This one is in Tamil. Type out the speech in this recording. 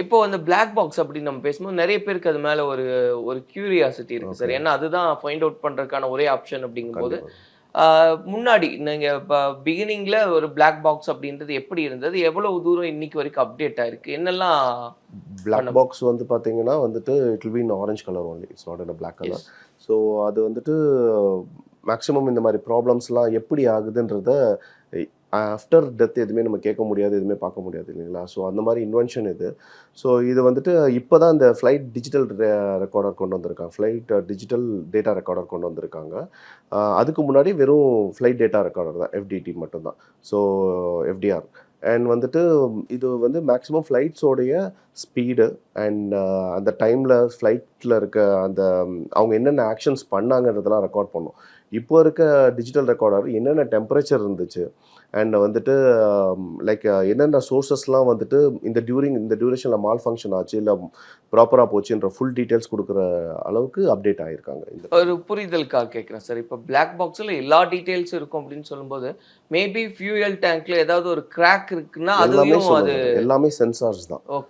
இப்போ அந்த பிளாக் பாக்ஸ் அப்படின்னு நம்ம பேசும்போது நிறைய பேருக்கு அது மேல ஒரு ஒரு கியூரியாசிட்டி இருக்கு சார். ஓகே. ஏன்னா அதுதான் ஃபைண்ட் அவுட் பண்றதுக்கான ஒரே ஆப்ஷன் அப்படிங்கும்போது, கண்டிப்பா. முன்னாடி நீங்க பிகினிங்ல ஒரு பிளாக் பாக்ஸ் அப்படின்றது எப்படி இருந்தது? எவ்வளவு தூரம் இன்னைக்கு வரைக்கும் அப்டேட் ஆயிருக்கு? என்னெல்லாம் பிளாக் பண்ண பாக்ஸ் வந்து பார்த்தீங்கன்னா வந்துட்டு, it will be in orange colour only. It's not in a black colour. Yes. So அது வந்துட்டு மேக்ஸிமம் இந்த மாரி ப்ராப்ளம்ஸ்லாம் எப்படி ஆகுதுன்றத எ ஆஃப்டர் டெத் எதுவுமே நம்ம கேட்க முடியாது, எதுவுமே பார்க்க முடியாது இல்லைங்களா? ஸோ அந்த மாரி இன்வென்ஷன் இது. ஸோ இது வந்துட்டு இப்ப தான் இந்த ஃப்ளைட் டிஜிட்டல் ரெக்கார்டர் கொண்டு வந்திருக்காங்க. ஃப்ளைட் டிஜிட்டல் டேட்டா ரெக்கார்டர் கொண்டு வந்திருக்காங்க. அதுக்கு முன்னாடி வெறும் ஃப்ளைட் டேட்டா ரெக்கார்டர் தான். எஃப்டிடி மட்டும் தான். So FDR. அண்ட் வந்துட்டு இது வந்து மேக்ஸிமம் ஃப்ளைட்ஸோடைய ஸ்பீடு அண்ட் அந்த டைமில் ஃப்ளைட்டில் இருக்க அந்த அவங்க என்னென்ன ஆக்ஷன்ஸ் பண்ணாங்கன்றதெல்லாம் ரெக்கார்ட் பண்ணும். இப்போ இருக்க டிஜிட்டல் ரெக்கார்டர் என்னென்ன டெம்பரேச்சர் இருந்துச்சு அண்ட் வந்துட்டு லைக் என்னென்ன சோர்சஸ்லாம் வந்துட்டு இந்த டியூரேஷனில் மால் ஃபங்க்ஷன் ஆச்சு இல்லை ப்ராப்பராக போச்சுன்ற ஃபுல் டீட்டெயில்ஸ் கொடுக்குற அளவுக்கு அப்டேட் ஆகியிருக்காங்க இந்த ஒரு புரிதலுக்காக கேட்கிறேன் சார். இப்ப பிளாக் பாக்ஸ்ல எல்லா டீட்டெயில்ஸும் இருக்கும் அப்படின்னு சொல்லும்போது, மேபி ஃபியூயல் டேங்க்ல ஏதாவது ஒரு கிராக் இருக்குன்னா, எல்லாமே அதையும் சொல்ல அது முடியாது. எல்லாமே சென்சார்ஸ் தான். ஓகே.